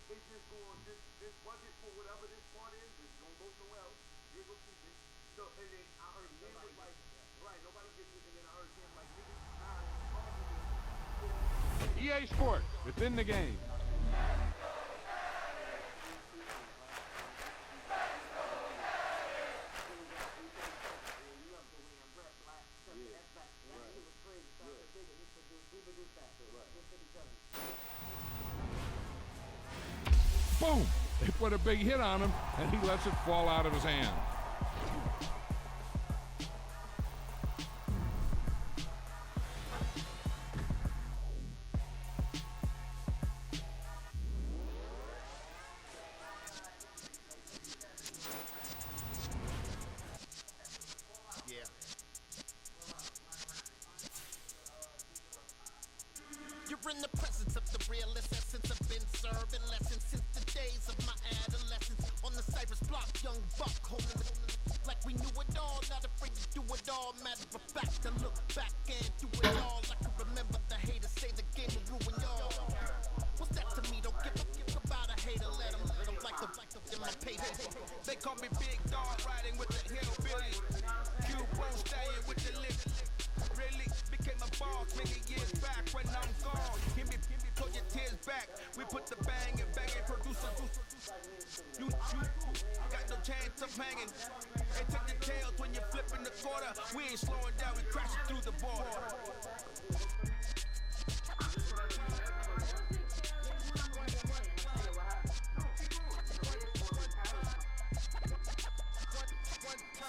it's just going this budget for whatever this part is gonna go somewhere else. They go keep it. So and then I heard Ken was like, right, nobody gets it, and then I heard Ken like, niggas EA Sports, it's in the game. Boom! They put a big hit on him, and he lets it fall out of his hand. You're in the presence of the realest essence. I've been serving lessons since the days of my adolescence. On the Cypress block, young buck holding it like we knew it all. Not afraid to do it all. Matter of fact, I look back and do it all. I can remember the haters say the game will ruin y'all. What's that to me? Don't give about a hater. Let them like the in my payday. They call me Big Dog, riding with the hillbilly. Q-Bone staying with the lip. Really became a boss many years back when I'm gone. Give me, pull your tears back. We put the bang and producer. You got no chance of hanging. And took the tails when you're flipping the quarter. We ain't slowing down, we crashing through the border.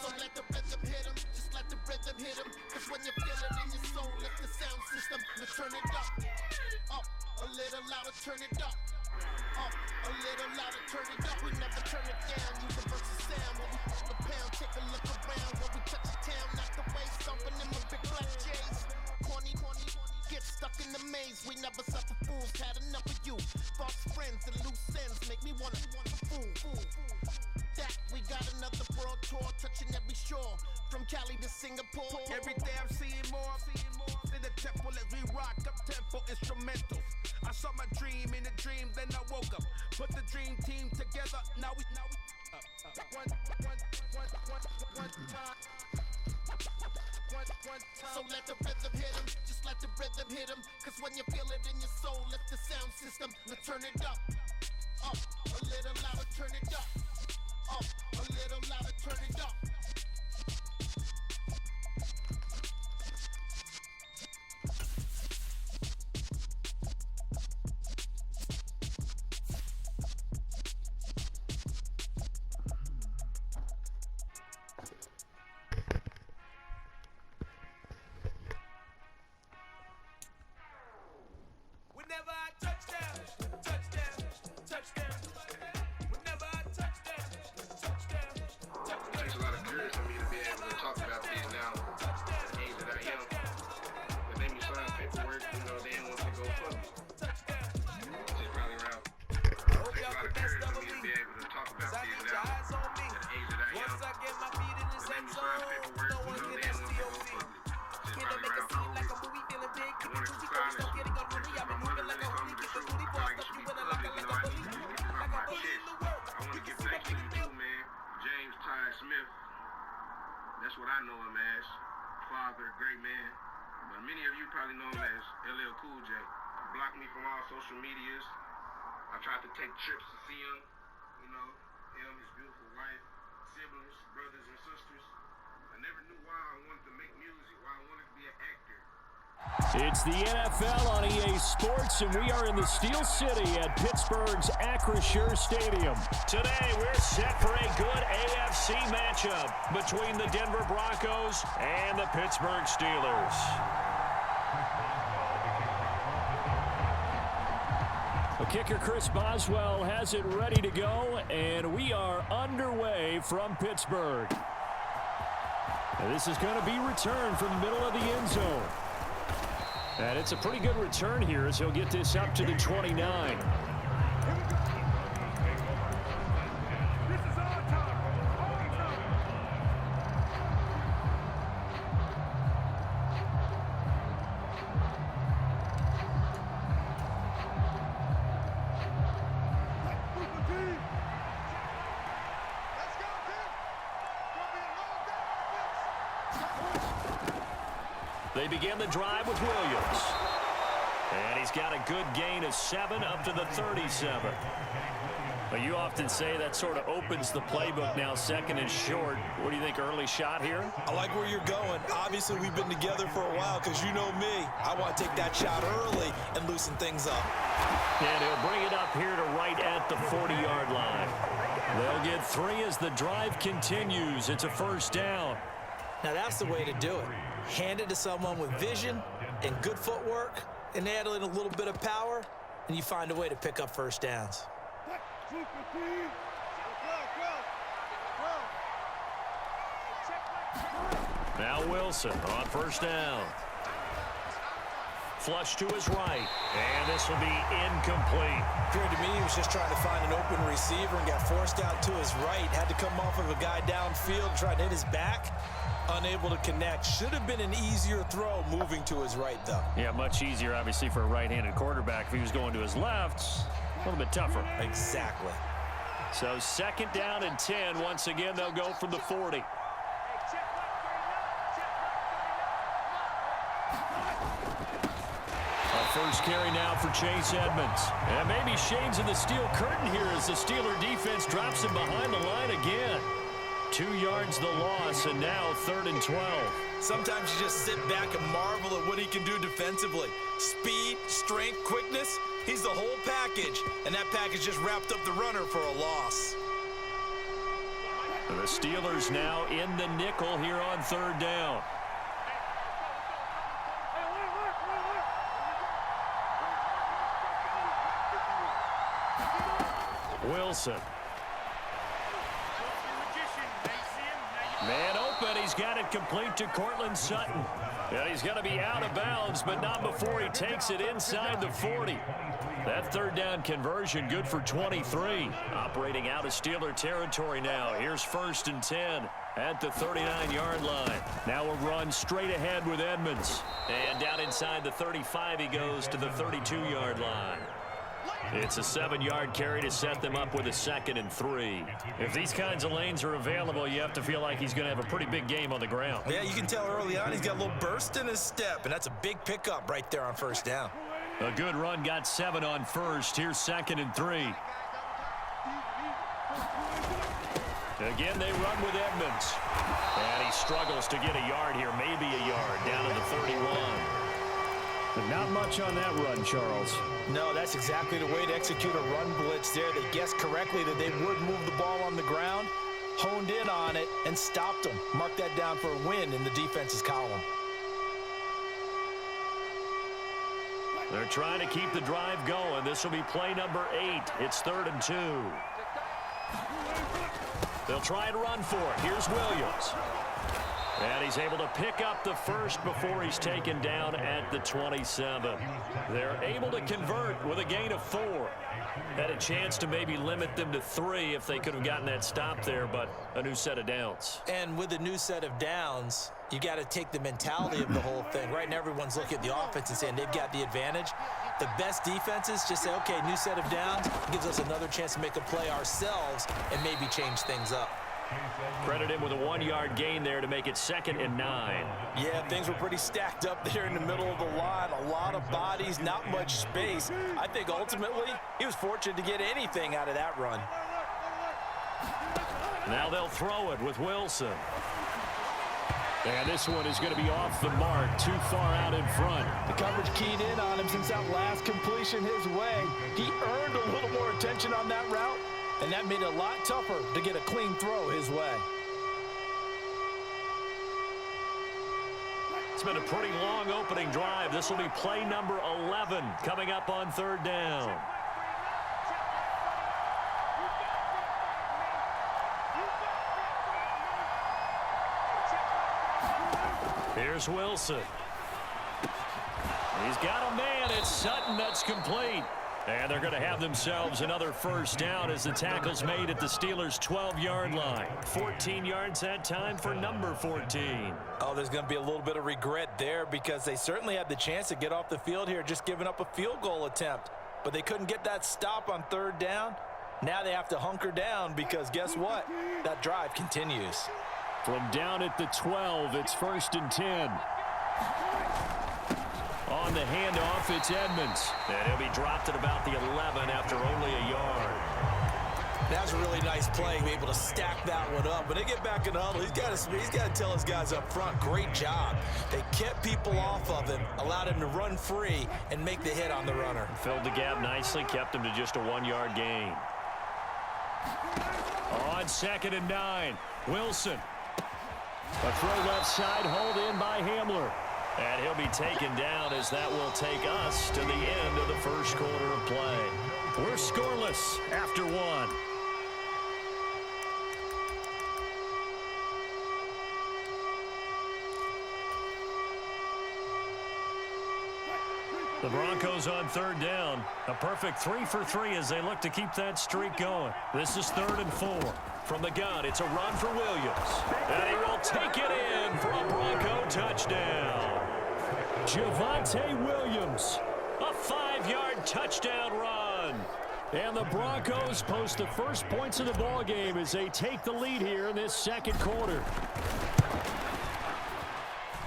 So let the rhythm hit him, just let the rhythm hit him. Cause when you feel it in your soul, let the sound system, let's turn it up. Up, a little louder, turn it up. Up, a little louder, turn it up. We never turn it down, universal sound. When we push the pound, take a look around. When we touch the town, knock the way, stomping in my big black J's. Corny, get stuck in the maze. We never suffer fools, had enough of you. False friends and loose ends make me wanna fool. That we got another world tour, touching every shore, from Cali to Singapore. Every day I'm seeing more in the temple as we rock up tempo instrumentals. I saw my dream in a dream, then I woke up. Put the dream team together. Now we one time. So let the rhythm hit him, just let the rhythm hit him. Cause when you feel it in your soul, let the sound system, let's turn it up. Up, a little louder, turn it up. Up, a little louder, turn it up. Whenever I touchdown. Whenever I touchdown. Takes a lot of courage for me to be able to talk about this now at the age that I am. But they me sign paperwork, they didn't want to go for me. Which is probably around. Takes a lot of courage for me to be able to talk about this now at the age that I am. Once I get my feet in this But they end me zone, sign paperwork, no one they can didn't want to go STOC. for me. Which is Can they probably make a around scene like a COVID. movie, feeling big? Keep it Wanted juicy, to don't sign stop getting on money. I've been moving like a hoodie, keep it booty, boss, stuff you winning like a bully. Like a bully in the world. I want to You get can see back my to you big too, man. James Ty Smith. That's what I know him as. Father, great man. But many of you probably know him as LL Cool J. Blocked me from all social medias. I tried to take trips to see him. Him, his beautiful wife, siblings, brothers and sisters. I never knew why I wanted to make music, why I wanted to be an actor. It's the NFL on EA Sports, and we are in the Steel City at Pittsburgh's Acrisure Stadium. Today, we're set for a good AFC matchup between the Denver Broncos and the Pittsburgh Steelers. The kicker, Chris Boswell, has it ready to go, and we are underway from Pittsburgh. Now, this is going to be returned from the middle of the end zone. And it's a pretty good return here as he'll get this up to the 29. They begin the drive with Williams. And he's got a good gain of 7 up to the 37. Well, you often say that sort of opens the playbook now, 2nd and short. What do you think, early shot here? I like where you're going. Obviously, we've been together for a while because you know me. I want to take that shot early and loosen things up. And he'll bring it up here to right at the 40-yard line. They'll get 3 as the drive continues. It's a 1st down. Now, that's the way to do it. Hand it to someone with vision and good footwork and add in a little bit of power, and you find a way to pick up 1st downs. Now Wilson on 1st down. Flush to his right, and this will be incomplete. Appeared to me he was just trying to find an open receiver and got forced out to his right. Had to come off of a guy downfield, trying to hit his back. Unable to connect. Should have been an easier throw moving to his right, though. Yeah, much easier, obviously, for a right-handed quarterback. If he was going to his left, a little bit tougher. Exactly. So 2nd down and 10. Once again, they'll go from the 40. First carry now for Chase Edmonds. And maybe shades of the steel curtain here as the Steeler defense drops him behind the line again. 2 yards the loss, and now 3rd and 12. Sometimes you just sit back and marvel at what he can do defensively. Speed, strength, quickness, he's the whole package. And that package just wrapped up the runner for a loss. The Steelers now in the nickel here on 3rd down. Wilson. Man open. He's got it complete to Cortland Sutton. And he's going to be out of bounds, but not before he takes it inside the 40. That 3rd down conversion good for 23. Operating out of Steeler territory now. Here's 1st and 10 at the 39-yard line. Now a run straight ahead with Edmonds. And down inside the 35 he goes to the 32-yard line. It's a 7-yard carry to set them up with a 2nd and 3. If these kinds of lanes are available, you have to feel like he's going to have a pretty big game on the ground. Yeah, you can tell early on he's got a little burst in his step, and that's a big pickup right there on 1st down. A good run got 7 on 1st. Here's 2nd and 3. Again, they run with Edmonds. And he struggles to get a yard here, maybe a yard, down to the 31. But not much on that run, Charles. No, that's exactly the way to execute a run blitz there. They guessed correctly that they would move the ball on the ground, honed in on it, and stopped them. Mark that down for a win in the defense's column. They're trying to keep the drive going. This will be play number 8. It's 3rd and 2. They'll try and run for it. Here's Williams. And he's able to pick up the 1st before he's taken down at the 27. They're able to convert with a gain of 4. Had a chance to maybe limit them to 3 if they could have gotten that stop there, but a new set of downs. And with a new set of downs, you got to take the mentality of the whole thing. Right now, everyone's looking at the offense and saying they've got the advantage. The best defenses just say, okay, new set of downs gives us another chance to make a play ourselves and maybe change things up. Credit him with a 1-yard gain there to make it 2nd and 9. Yeah, things were pretty stacked up there in the middle of the line. A lot of bodies, not much space. I think ultimately he was fortunate to get anything out of that run. Now they'll throw it with Wilson. And this one is going to be off the mark, too far out in front. The coverage keyed in on him since that last completion his way. He earned a little more attention on that route, and that made it a lot tougher to get a clean throw his way. It's been a pretty long opening drive. This will be play number 11 coming up on 3rd down. Here's Wilson. He's got a man. It's Sutton. That's complete. And they're going to have themselves another 1st down as the tackle's made at the Steelers' 12-yard line. 14 yards that time for number 14. Oh, there's going to be a little bit of regret there because they certainly had the chance to get off the field here, just giving up a field goal attempt. But they couldn't get that stop on 3rd down. Now they have to hunker down because guess what? That drive continues. From down at the 12, it's 1st and 10. On the handoff, it's Edmonds. And he'll be dropped at about the 11 after only a yard. That's a really nice play, be able to stack that one up. When they get back in the huddle, he's got to tell his guys up front, great job. They kept people off of him, allowed him to run free and make the hit on the runner. Filled the gap nicely, kept him to just a 1-yard gain. On 2nd and 9, Wilson. A throw left side, hauled in by Hamler. And he'll be taken down as that will take us to the end of the first quarter of play. We're scoreless after 1. The Broncos on 3rd down. A perfect 3 for 3 as they look to keep that streak going. This is 3rd and 4. From the gun, it's a run for Williams. And he will take it in for a Bronco touchdown. Javonte Williams, a 5-yard touchdown run. And the Broncos post the first points of the ball game as they take the lead here in this second quarter.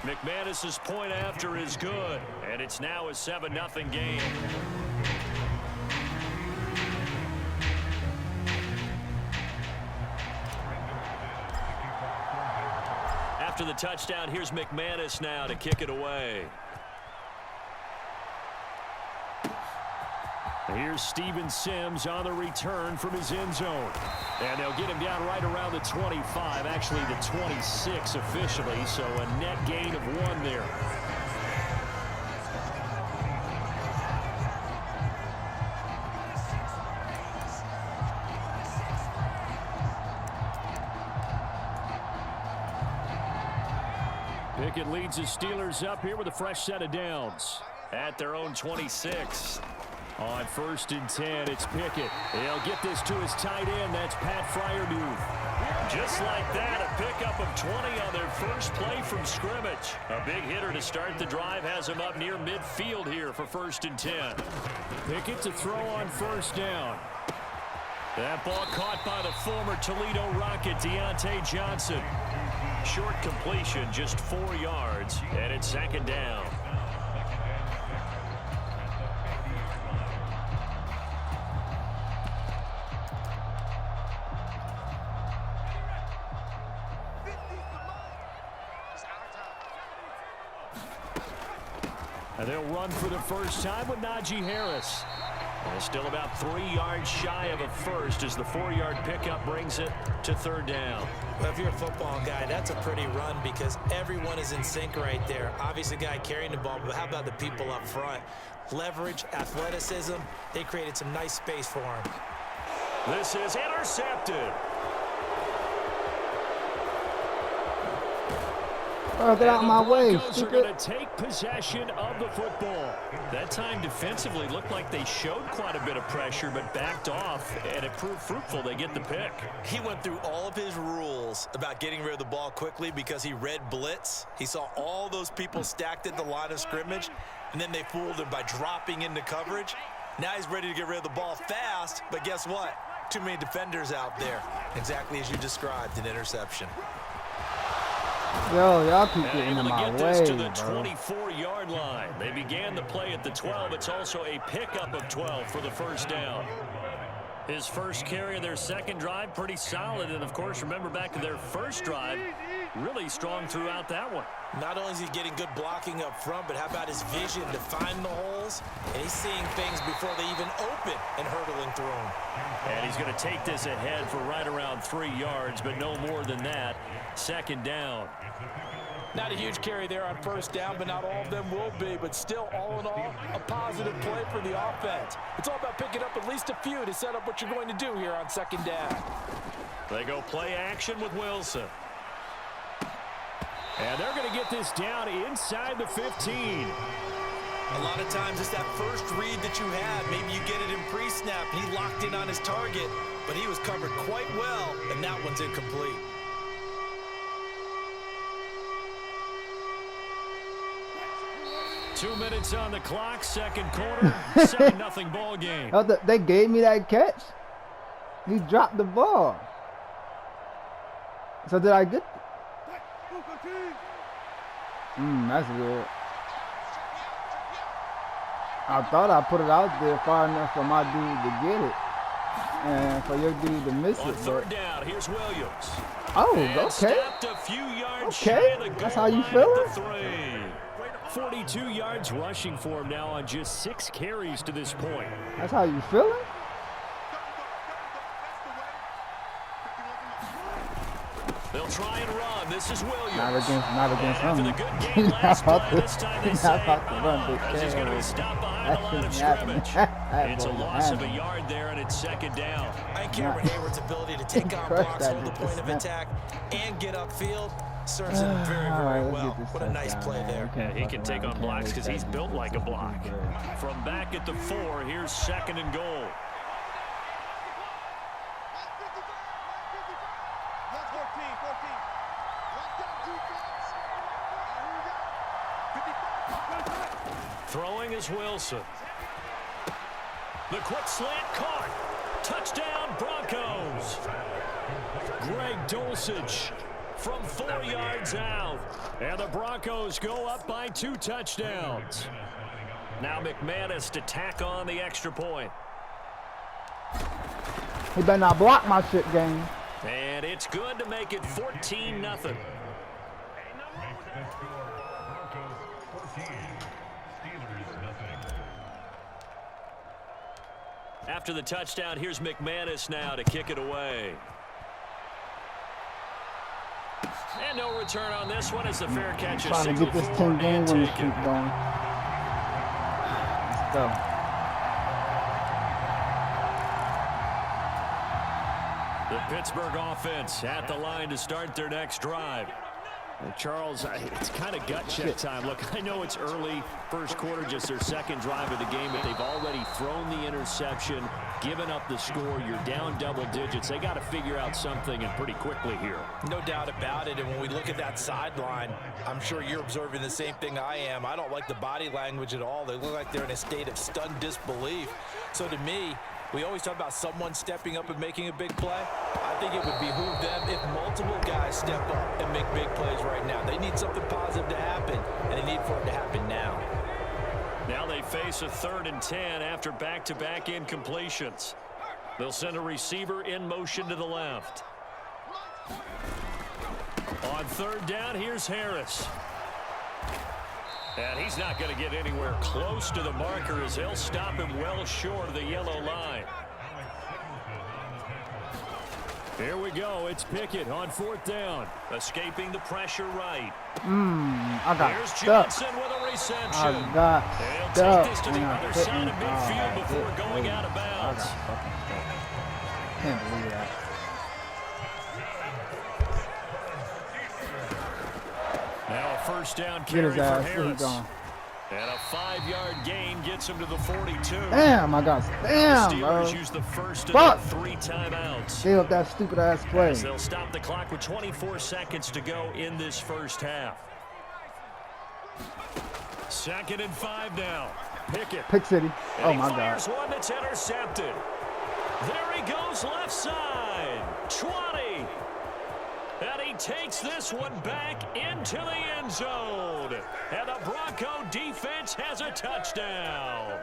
McManus's point after is good, and it's now a 7-0 game. After the touchdown, here's McManus now to kick it away. Here's Steven Sims on the return from his end zone. And they'll get him down right around the 25, actually the 26 officially, so a net gain of 1 there. Pickett leads the Steelers up here with a fresh set of downs at their own 26. On 1st and 10, it's Pickett. He'll get this to his tight end. That's Pat Freiermuth. Just like that, a pickup of 20 on their first play from scrimmage. A big hitter to start the drive has him up near midfield here for 1st and 10. Pickett to throw on 1st down. That ball caught by the former Toledo Rocket, Deontay Johnson. Short completion, just 4 yards, and it's 2nd down. And they'll run for the first time with Najee Harris. And still about 3 yards shy of a first as the 4-yard pickup brings it to 3rd down. Well, if you're a football guy, that's a pretty run because everyone is in sync right there. Obviously, the guy carrying the ball, but how about the people up front? Leverage, athleticism, they created some nice space for him. This is intercepted. Oh, get out of my way, Broncos are going to take possession of the football. That time defensively looked like they showed quite a bit of pressure but backed off, and it proved fruitful. They get the pick. He went through all of his rules about getting rid of the ball quickly because he read blitz. He saw all those people stacked at the line of scrimmage, and then they fooled him by dropping into coverage. Now he's ready to get rid of the ball fast, but guess what? Too many defenders out there. Exactly as you described, an interception. Yo, y'all keep getting in my way, way, to the bro. 24-yard line. They began the play at the 12. It's also a pickup of 12 for the 1st down. His first carry of their second drive, pretty solid. And, of course, remember back to their first drive, really strong throughout that one. Not only is he getting good blocking up front, but how about his vision to find the holes? And he's seeing things before they even open and hurdling through them. And he's going to take this ahead for right around 3 yards, but no more than that. 2nd down. Not a huge carry there on 1st down, but not all of them will be. But still, all in all, a positive play for the offense. It's all about picking up at least a few to set up what you're going to do here on 2nd down. They go play action with Wilson. And they're going to get this down inside the 15. A lot of times it's that first read that you had. Maybe you get it in pre-snap. He locked in on his target, but he was covered quite well, and that one's incomplete. Two minutes on the clock, second quarter, 7-0 ball game. Oh, they gave me that catch. He dropped the ball. So did I get? That's good. I thought I put it out there far enough for my dude to get it. And for your dude to miss On it. third down, here's Williams. Oh, And okay. stepped a few yards Okay. shy of the That's goal how you line feeling? at the 3. 42 yards rushing for him now on just 6 carries to this point. That's how you feeling? They'll try and run. This is Williams. Not against After him. the good game He's last not about play, to, this time they he's say, not about to run big as he's going to be carry. stopped behind That the line of shouldn't happen. scrimmage. That It's a won't loss of a happen. yard there, and it's second down. I think Cameron Hayward's ability to take on Crush blocks, that hold the dude. point of attack, and get upfield serves him very, All right, very let's well. get this What a nice touchdown, play man. there. We can't He fuck can around. take We on can't blocks waste because that he's built defense. like a block. This is good. From back at the 4, here's second and goal. Throwing is Wilson. The quick slant caught. Touchdown, Broncos. Greg Dulcich from 4 yards out. And the Broncos go up by 2 touchdowns. Now McManus to tack on the extra point. He better not block my shit, gang. And it's good to make it 14-0. After the touchdown, here's McManus now to kick it away. And no return on this one as the fair catch is Trying to singled get this for 10 game and winning taken. streak going. Let's go. The Pittsburgh offense at the line to start their next drive. Charles, it's kind of gut check time. Look, I know it's early, first quarter, just their second drive of the game, but they've already thrown the interception, given up the score. You're down double digits. They got to figure out something, and pretty quickly here. No doubt about it. And when we look at that sideline, I'm sure you're observing the same thing I am. I don't like the body language at all. They look like they're in a state of stunned disbelief. So to me, we always talk about someone stepping up and making a big play. I think it would behoove them if multiple guys step up and make big plays right now. They need something positive to happen, and they need for it to happen now. Now they face a 3rd and 10 after back-to-back incompletions. They'll send a receiver in motion to the left. On 3rd down, here's Harris. And he's not going to get anywhere close to the marker as they'll stop him well short of the yellow line. Here we go. It's Pickett on 4th down. Escaping the pressure right. I got Here's stuck. Johnson with a reception. I got They'll stuck. take this to the and I other couldn't- side of midfield oh, before good going out of lord. bounds. I got fucking stuck. Can't believe that. Now a 1st down Get carry his for ass. Where he Harris. gone? And a 5-yard gain gets him to the 42. Damn, I got The damn, bro. Steelers use the first of Fuck. the 3 timeouts. Gave up that stupid ass play. As they'll stop the clock with 24 seconds to go in this first half. 2nd and 5 now. Pickett. Pick City. And Oh he my god. fires one that's intercepted. There he goes left side. 20. And he takes this one back into the end zone. And the Bronco defense has a touchdown.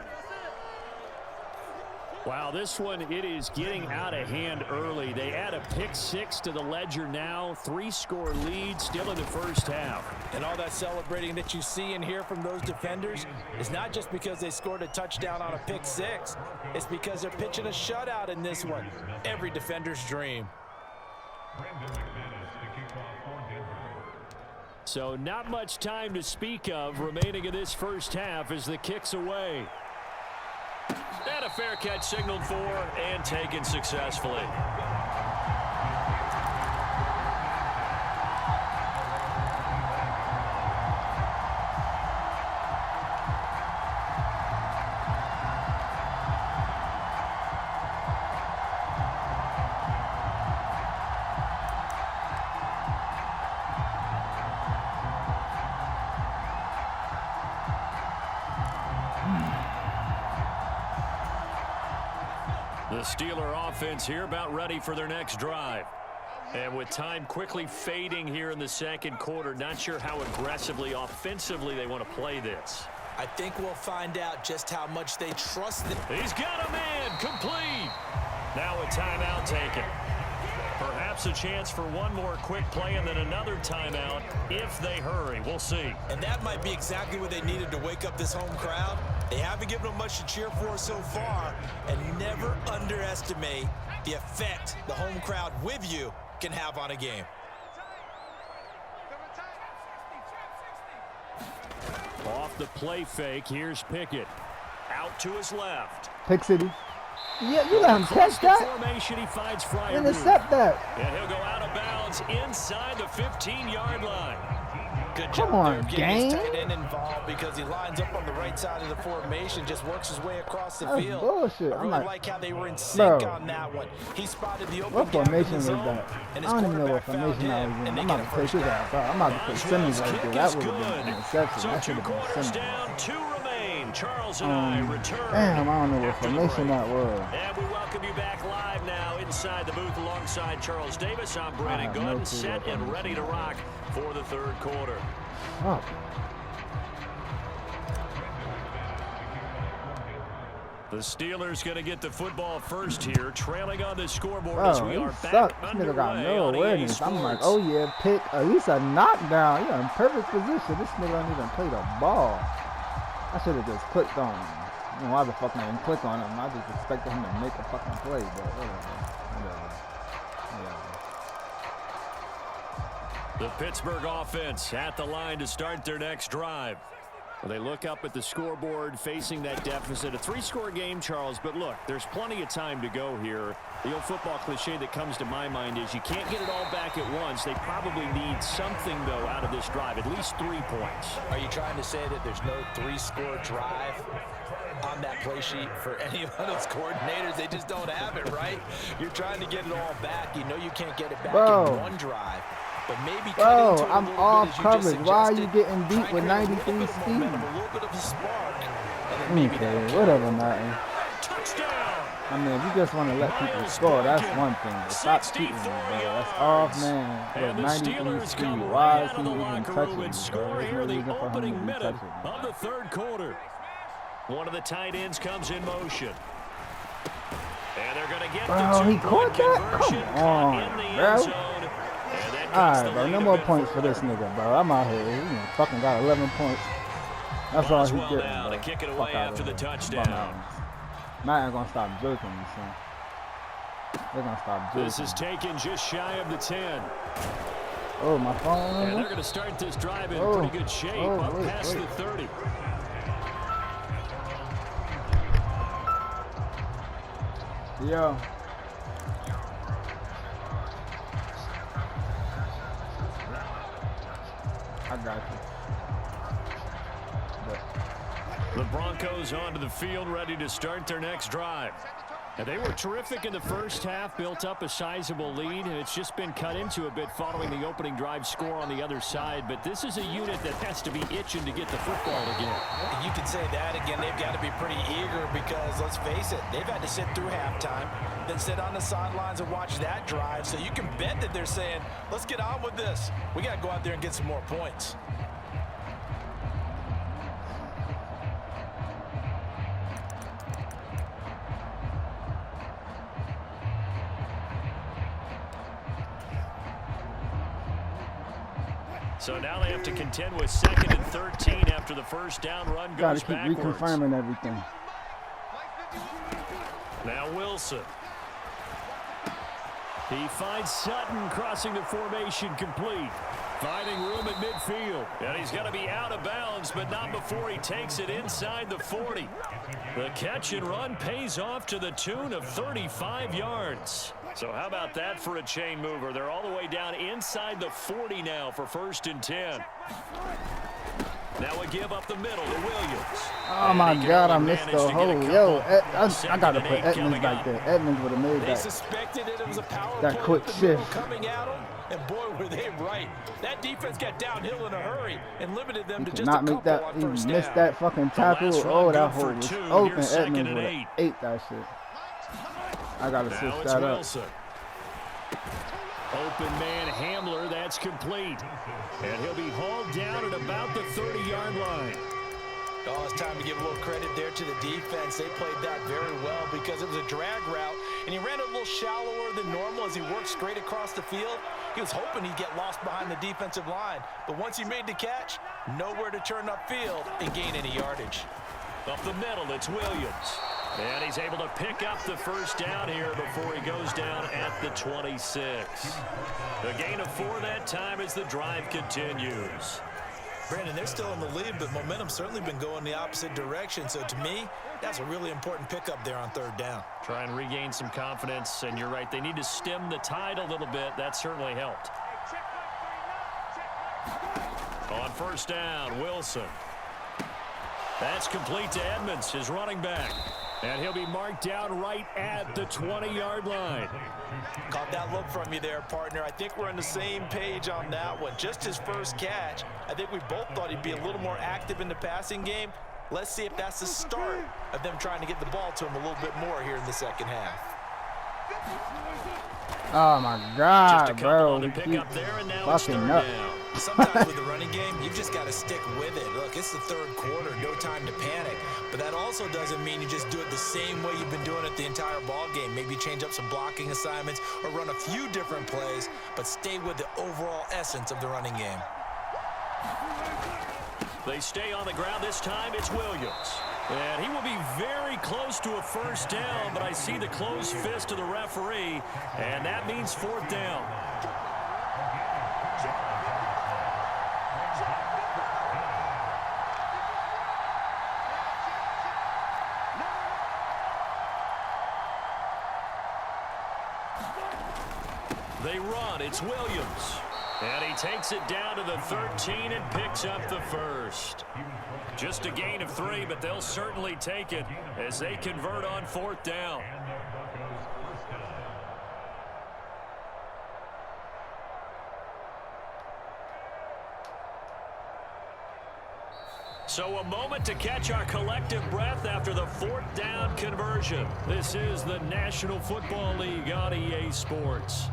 Wow, this one, it is getting out of hand early. They add a pick 6 to the ledger now. 3-score lead still in the first half. And all that celebrating that you see and hear from those defenders is not just because they scored a touchdown on a pick 6. It's because they're pitching a shutout in this one. Every defender's dream. So not much time to speak of remaining in this first half as the kick's away. And a fair catch signaled for and taken successfully. The Steeler offense here about ready for their next drive. And with time quickly fading here in the second quarter, not sure how aggressively, offensively they want to play this. I think we'll find out just how much they trust it. He's got a man, complete. Now a timeout taken. Perhaps a chance for one more quick play and then another timeout if they hurry. We'll see. And that might be exactly what they needed to wake up this home crowd. They haven't given them much to cheer for so far. And never underestimate the effect the home crowd with you can have on a game. Off the play fake, here's Pickett. Out to his left. Pick City. Yeah, you let him catch that. Formation, he finds Fryer. Intercept that. And he'll go out of bounds inside the 15-yard line. Good Come job on, there, getting gang. his tight end involved because he lines up on the right side of the formation, just works his way across the That's field. bullshit. I I'm really like, like how they were in sync bro, on that one. He spotted the open what gap in formation the was zone, that? and I his don't even know what quarterback formation I found was him, in. and I'm they about get to a take first his down. ass out. I'm about to put Simmons right there. That would have been an interception. So That 2 should have been quarters Simmons. down, 2 remain. Charles and I return. Damn, I don't know what after the formation break. that was. And we welcome you back live now inside the booth alongside Charles Davis. I'm Brandon I have no Gooden, clue set what and formation ready to that rock for the third quarter. Fuck. The Steelers going to get the football first here, trailing on the scoreboard Bro, as we are he back sucks. This nigga got underway no on EA awareness. I'm like, Sports. oh yeah, pick at least a knockdown. You're in perfect position. This nigga don't even play the ball. I should have just clicked on him. I don't know why the fuck I didn't click on him. I just expected him to make a fucking play, but whatever. The Pittsburgh offense at the line to start their next drive. Well, they look up at the scoreboard facing that deficit. A 3-score game, Charles, but look, there's plenty of time to go here. The old football cliche that comes to my mind is you can't get it all back at once. They probably need something, though, out of this drive, at least 3 points. Are you trying to say that there's no 3-score drive on that play sheet for any of those coordinators? They just don't have it, right? You're trying to get it all back. You know you can't get it back in one drive. But maybe bro, cut into it I'm a little off bit, as you coverage. just Why are you suggested. getting beat Try with and create a 93 little bit of speed? momentum, a little bit of a spark, and then maybe that'll Okay, carry whatever, over. nothing. Touchdown! I mean, if you just want to let people score, that's one thing. But stop cheating, bro. That's off, man. And the Look, 93 Steelers speed. come Why right is out he of the even locker touching room me, and bro? score There's here no the reason for him to opening be minute touching me. of the third quarter. One of the tight ends comes in motion. And they're going to get Bro, the he 2-point caught that? conversion. Come Caught on, in the bro. end zone. And that cuts Alright, the bro. lead No a more bit points for this further. nigga, bro. I'm out here. He fucking got 11 points. That's all he Boswell getting, now bro. to kick it Fuck away out after of the here. touchdown. Bum out. Matt ain't gonna stop jerking me, son. They're gonna stop jerking. This is taken just shy of the 10. Oh, my phone. And they're going to start this drive in Oh. pretty good shape up past the 30. Yo. I got you. The Broncos onto the field, ready to start their next drive. And they were terrific in the first half, built up a sizable lead, and it's just been cut into a bit following the opening drive score on the other side. But this is a unit that has to be itching to get the football again. You can say that again. They've got to be pretty eager because, let's face it, they've had to sit through halftime, then sit on the sidelines and watch that drive. So you can bet that they're saying, let's get on with this. We got to go out there and get some more points. So now they have to contend with 2nd and 13 after the first down run Gotta goes keep backwards. reconfirming everything. Now Wilson. He finds Sutton crossing the formation complete. Finding room at midfield. And he's going to be out of bounds, but not before he takes it inside the 40. The catch and run pays off to the tune of 35 yards. So how about that for a chain mover? They're all the way down inside the 40 now for 1st and 10. Now a give up the middle to Williams. Oh my God, I missed the hole. Yo, I gotta put Edmonds back there. Edmonds would have made They that. suspected it was a power That play quick with the middle shift. coming at them, and boy, were they right. That defense got downhill in a hurry and limited them to just a Not couple make that. on He first missed down. that fucking tackle. last run Oh, that good for hole was 2. open. Here's 2nd Edmonds and would 8. have ate that shit. I gotta Now switch it's that up. Wilson. Open man Hamler, that's complete. And he'll be hauled down at about the 30-yard line. Oh, it's time to give a little credit there to the defense. They played that very well because it was a drag route, and he ran it a little shallower than normal as he worked straight across the field. He was hoping he'd get lost behind the defensive line, but once he made the catch, nowhere to turn upfield and gain any yardage. Up the middle, it's Williams. And he's able to pick up the first down here before he goes down at the 26. A gain of 4 that time as the drive continues. Brandon, they're still in the lead, but momentum's certainly been going the opposite direction. So to me, that's a really important pickup there on 3rd down. Try and regain some confidence, and you're right. They need to stem the tide a little bit. That certainly helped. On 1st down, Wilson. That's complete to Edmonds, his running back. And he'll be marked down right at the 20-yard line. Caught that look from you there, partner. I think we're on the same page on that one. Just his first catch. I think we both thought he'd be a little more active in the passing game. Let's see if that's the start of them trying to get the ball to him a little bit more here in the second half. Oh my God, bro. To pick up there, and now fucking up. Sometimes with the running game, you've just got to stick with it. Look, it's the 3rd quarter, no time to panic. But that also doesn't mean you just do it the same way you've been doing it the entire ball game. Maybe change up some blocking assignments or run a few different plays, but stay with the overall essence of the running game. They stay on the ground. This time it's Williams. And he will be very close to a first down, but I see the closed fist of the referee, and that means 4th down. They run. It's Williams. And he takes it down to the 13 and picks up the first. Just a gain of 3, but they'll certainly take it as they convert on 4th down. So a moment to catch our collective breath after the 4th down conversion. This is the National Football League on EA Sports.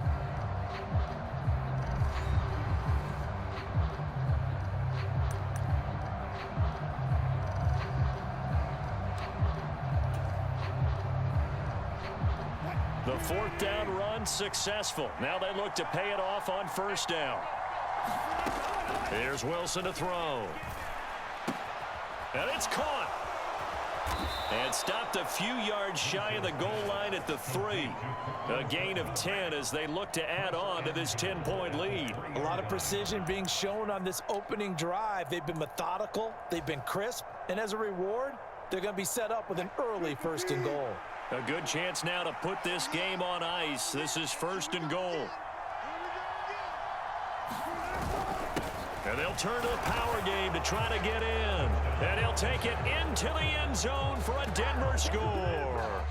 The 4th down run successful. Now they look to pay it off on 1st down. Here's Wilson to throw. And it's caught. And stopped a few yards shy of the goal line at the 3. A gain of 10 as they look to add on to this 10-point lead. A lot of precision being shown on this opening drive. They've been methodical. They've been crisp. And as a reward, they're going to be set up with an early 1st and goal. A good chance now to put this game on ice. This is 1st and goal. And they'll turn to the power game to try to get in. And he'll take it into the end zone for a Denver score.